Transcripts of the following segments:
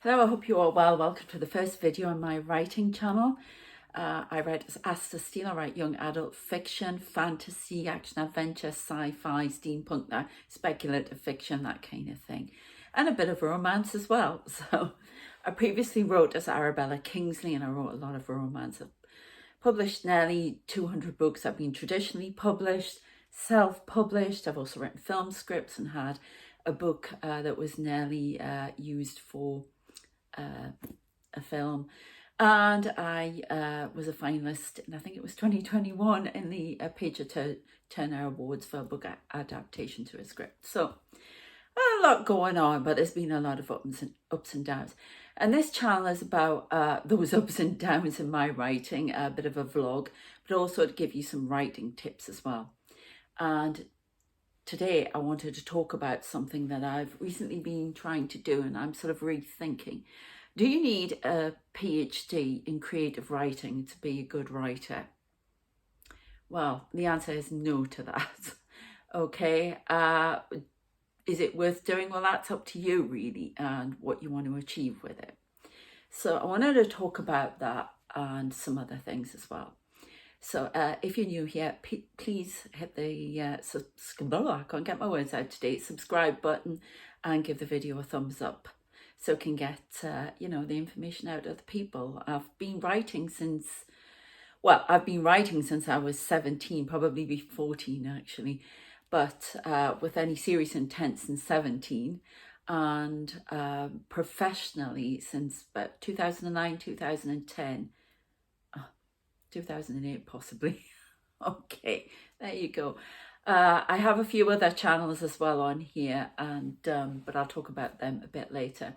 Hello, I hope you're all well. Welcome to the first video on my writing channel. I write as Asta Steele. I write young adult fiction, fantasy, action, adventure, sci-fi, steampunk, speculative fiction, that kind of thing. And a bit of romance as well. So I previously wrote as Arabella Kingsley, and I wrote a lot of romance. I've published nearly 200 books. I've been traditionally published, self-published. I've also written film scripts and had a book that was nearly used for a film, and I was a finalist, and I think it was 2021 in the Page Turner Awards for a book adaptation to a script. So a lot going on, but there's been a lot of ups and downs. And this channel is about those ups and downs in my writing, a bit of a vlog, but also to give you some writing tips as well. And today I wanted to talk about something that I've recently been trying to do, and I'm sort of rethinking. Do you need a PhD in creative writing to be a good writer? Well, the answer is no to that. Okay. Is it worth doing? Well, that's up to you really, and what you want to achieve with it. So I wanted to talk about that and some other things as well. So if you're new here, please hit the I can't get my words out today, subscribe button, and give the video a thumbs up so it can get the information out to other people. I've been writing since I was 17, probably be 14 actually, but with any serious intent since 17, and professionally since about 2009, 2010. 2008 possibly. Okay, there you go. I have a few other channels as well on here, and but I'll talk about them a bit later.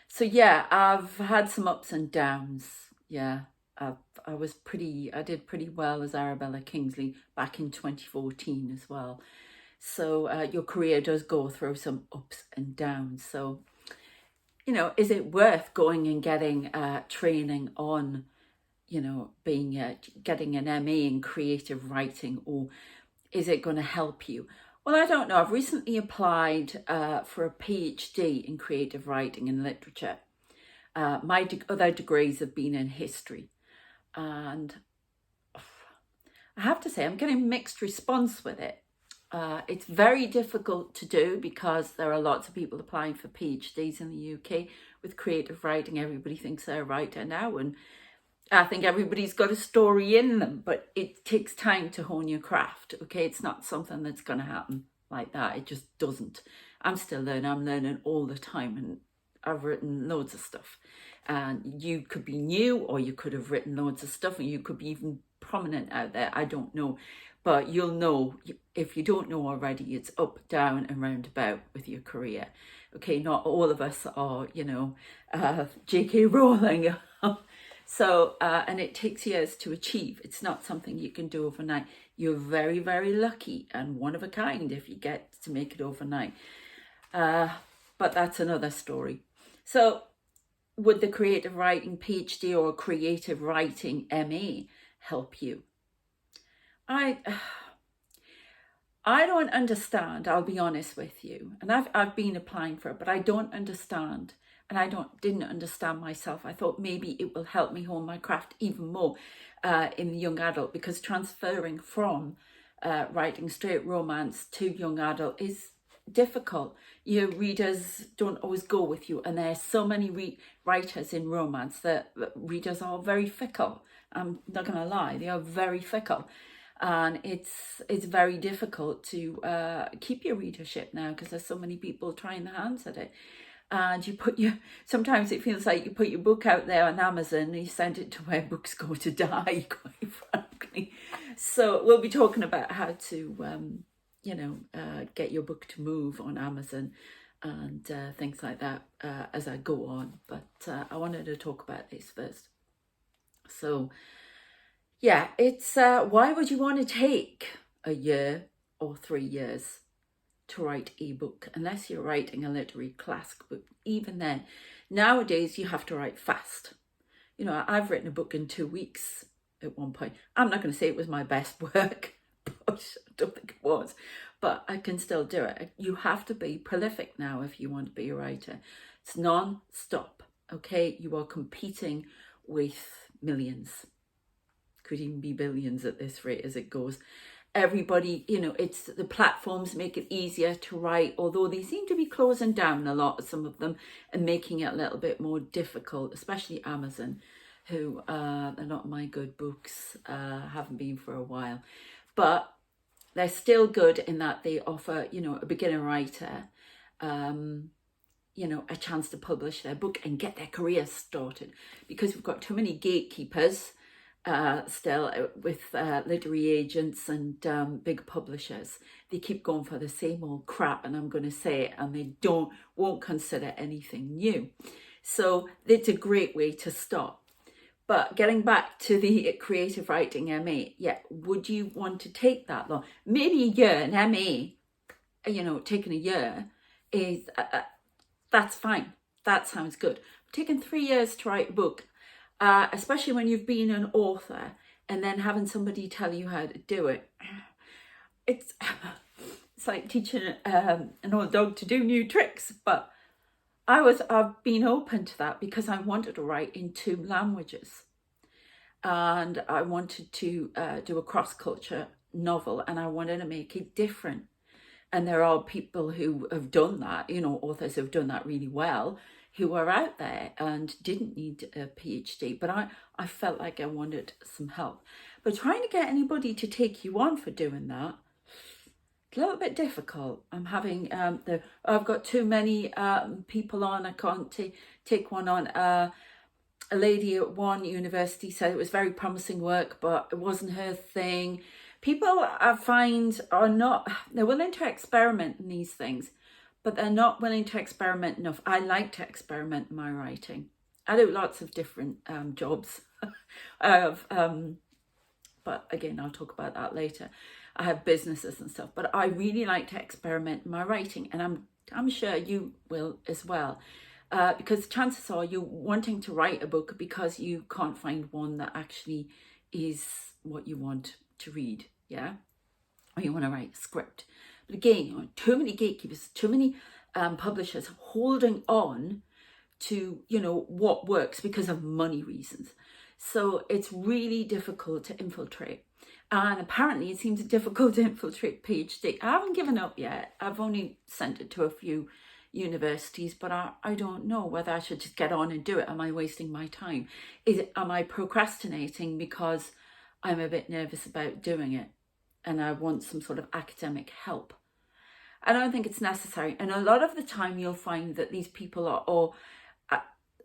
So yeah, I've had some ups and downs. Yeah, I did pretty well as Arabella Kingsley back in 2014 as well. So your career does go through some ups and downs. So, is it worth going and getting training on getting an MA in creative writing, or is it going to help you? Well, I don't know. I've recently applied for a PhD in creative writing and literature. My other degrees have been in history, and I have to say I'm getting mixed response with it. It's very difficult to do because there are lots of people applying for PhDs in the UK with creative writing. Everybody thinks they're a writer now, and I think everybody's got a story in them, but it takes time to hone your craft, okay? It's not something that's going to happen like that. It just doesn't. I'm still learning. I'm learning all the time, and I've written loads of stuff. And you could be new, or you could have written loads of stuff, and you could be even prominent out there. I don't know. But you'll know, if you don't know already, it's up, down, and roundabout with your career. Okay, not all of us are, J.K. Rowling. So, and it takes years to achieve. It's not something you can do overnight. You're very, very lucky and one of a kind if you get to make it overnight. But that's another story. So, would the creative writing PhD or creative writing MA help you? I don't understand, I'll be honest with you. And I've been applying for it, but I don't understand. And I didn't understand myself. I thought maybe it will help me hone my craft even more in the young adult, because transferring from writing straight romance to young adult is difficult. Your readers don't always go with you, and there's so many writers in romance that readers are very fickle. I'm not going to lie, they are very fickle. And it's very difficult to keep your readership now, because there's so many people trying their hands at it. And sometimes it feels like you put your book out there on Amazon and you send it to where books go to die, quite frankly. So we'll be talking about how to, get your book to move on Amazon and things like that as I go on. But I wanted to talk about this first. So, yeah, it's why would you want to take a year or 3 years to write a book, unless you're writing a literary classic book? Even then, nowadays you have to write fast. I've written a book in 2 weeks at one point. I'm not going to say it was my best work, but I don't think it was. but I can still do it. You have to be prolific now if you want to be a writer. It's non-stop, okay? You are competing with millions. Could even be billions at this rate as it goes. Everybody, you know, it's the platforms make it easier to write, although they seem to be closing down a lot, some of them, and making it a little bit more difficult, especially Amazon, who they're not my good books, haven't been for a while. But they're still good in that they offer, you know, a beginner writer, you know, a chance to publish their book and get their career started, because we've got too many gatekeepers still with literary agents and big publishers. They keep going for the same old crap, and I'm going to say it, and they won't consider anything new. So it's a great way to start. But getting back to the creative writing MA, yeah, would you want to take that long? Maybe a year, an MA, you know, taking a year is, that's fine. That sounds good. Taking 3 years to write a book, especially when you've been an author and then having somebody tell you how to do it, it's like teaching an old dog to do new tricks. But I've been open to that because I wanted to write in 2 languages, and I wanted to do a cross-culture novel, and I wanted to make it different. And there are people who have done that, you know, authors who've done that really well, who are out there and didn't need a PhD. But I felt like I wanted some help. But trying to get anybody to take you on for doing that, a little bit difficult. I'm having I've got too many people on. I can't take one on. A lady at one university said it was very promising work, but it wasn't her thing. People, I find, they're willing to experiment in these things, but they're not willing to experiment enough. I like to experiment in my writing. I do lots of different jobs. But again, I'll talk about that later. I have businesses and stuff, but I really like to experiment in my writing, and I'm sure you will as well, because chances are you're wanting to write a book because you can't find one that actually is what you want to read, yeah, or you want to write a script. But again, you know, too many gatekeepers, too many publishers holding on to, you know, what works because of money reasons. So it's really difficult to infiltrate. And apparently it seems difficult to infiltrate PhD. I haven't given up yet. I've only sent it to a few universities, but I don't know whether I should just get on and do it. Am I wasting my time? Am I procrastinating because I'm a bit nervous about doing it and I want some sort of academic help? I don't think it's necessary. And a lot of the time you'll find that these people are all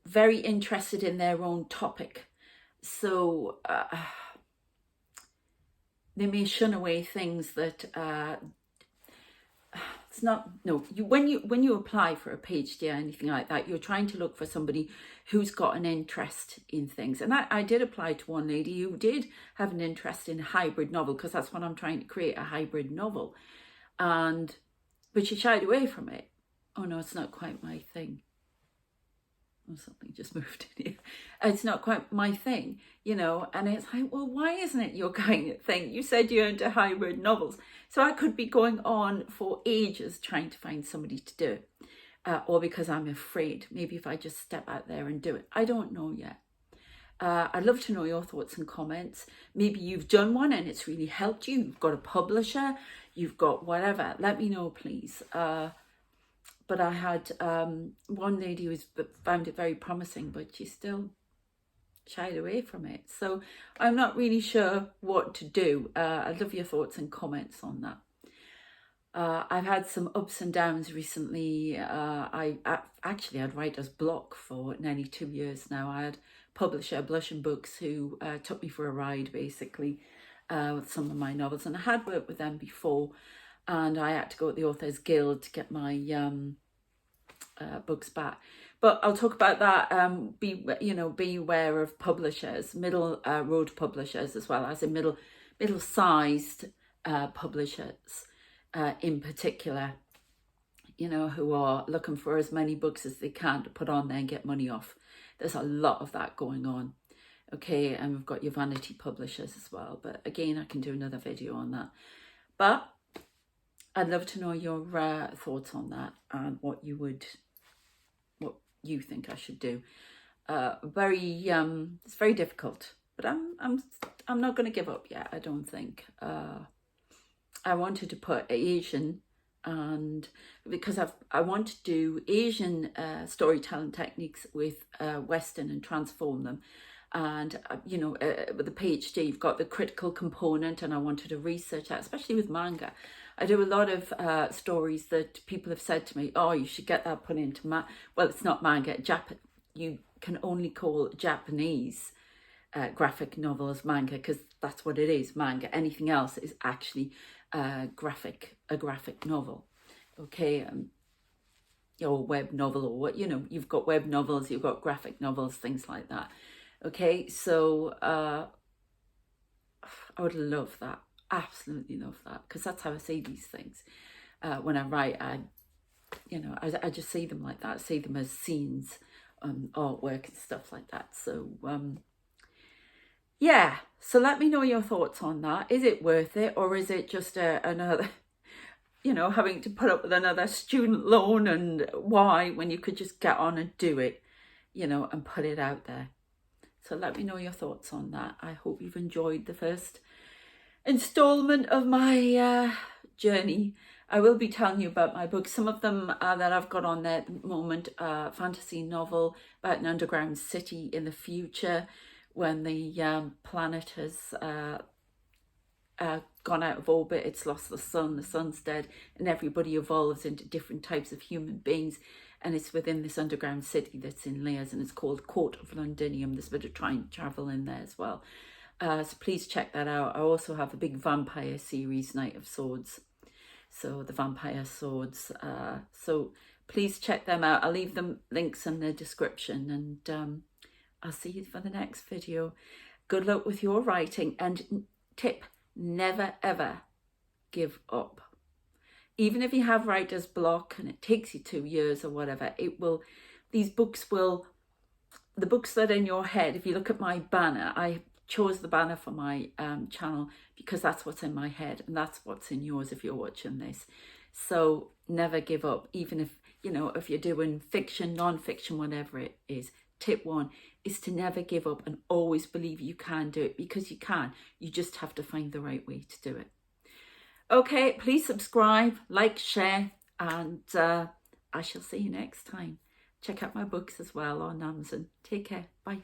very interested in their own topic. So they may shun away things that it's not. No, when you apply for a PhD or anything like that, you're trying to look for somebody who's got an interest in things. And I did apply to one lady who did have an interest in a hybrid novel, because that's what I'm trying to create, a hybrid novel. But she shied away from it. Oh no, it's not quite my thing. Oh, something just moved in here. It's not quite my thing, you know. And it's like, well, why isn't it your kind of thing? You said you're into hybrid novels. So I could be going on for ages trying to find somebody to do it. Or because I'm afraid. Maybe if I just step out there and do it. I don't know yet. I'd love to know your thoughts and comments. Maybe you've done one and it's really helped you. You've got a publisher. You've got whatever. Let me know, please. But I had one lady who found it very promising, but she still shied away from it. So I'm not really sure what to do. I'd love your thoughts and comments on that. I've had some ups and downs recently. I'd writer's block for nearly 2 years now. I had publisher Blush and Books who took me for a ride, basically, with some of my novels. And I had worked with them before, and I had to go to the Authors Guild to get my books back. But I'll talk about that. Be aware of publishers, middle road publishers, as well as middle-sized publishers in particular, you know, who are looking for as many books as they can to put on there and get money off. There's a lot of that going on. Okay, and we've got your vanity publishers as well. But again, I can do another video on that. But I'd love to know your thoughts on that and what you think I should do. It's very difficult, but I'm not going to give up yet. I don't think. I wanted to put Asian, and because I want to do Asian storytelling techniques with Western and transform them. And with the PhD, you've got the critical component, and I wanted to research that, especially with manga. I do a lot of stories that people have said to me, oh, you should get that put into well, it's not manga. You can only call Japanese graphic novels manga, because that's what it is, manga. Anything else is actually a graphic novel, okay, or web novel, or what, you've got web novels, you've got graphic novels, things like that. Okay, so I would love that, absolutely love that, because that's how I see these things. When I write, I just see them like that. I see them as scenes, artwork and stuff like that. So yeah, so let me know your thoughts on that. Is it worth it, or is it just another, having to put up with another student loan, and why, when you could just get on and do it, and put it out there? So let me know your thoughts on that. I hope you've enjoyed the first installment of my journey. I will be telling you about my books. Some of them that I've got on there at the moment, fantasy novel about an underground city in the future, when the planet has gone out of orbit, it's lost the sun's dead, and everybody evolves into different types of human beings, and it's within this underground city that's in layers, and it's called Court of Londinium. There's a bit of time travel in there as well. So please check that out. I also have a big vampire series, Knight of Swords. So the vampire swords. So please check them out. I'll leave them links in the description, and I'll see you for the next video. Good luck with your writing, and tip, never ever give up. Even if you have writer's block and it takes you 2 years or whatever, the books that are in your head, if you look at my banner, I chose the banner for my channel because that's what's in my head, and that's what's in yours if you're watching this. So never give up, even if, if you're doing fiction, non-fiction, whatever it is. Tip 1 is to never give up and always believe you can do it, because you can. You just have to find the right way to do it. Okay, please subscribe, like, share, and I shall see you next time. Check out my books as well on Amazon. Take care. Bye.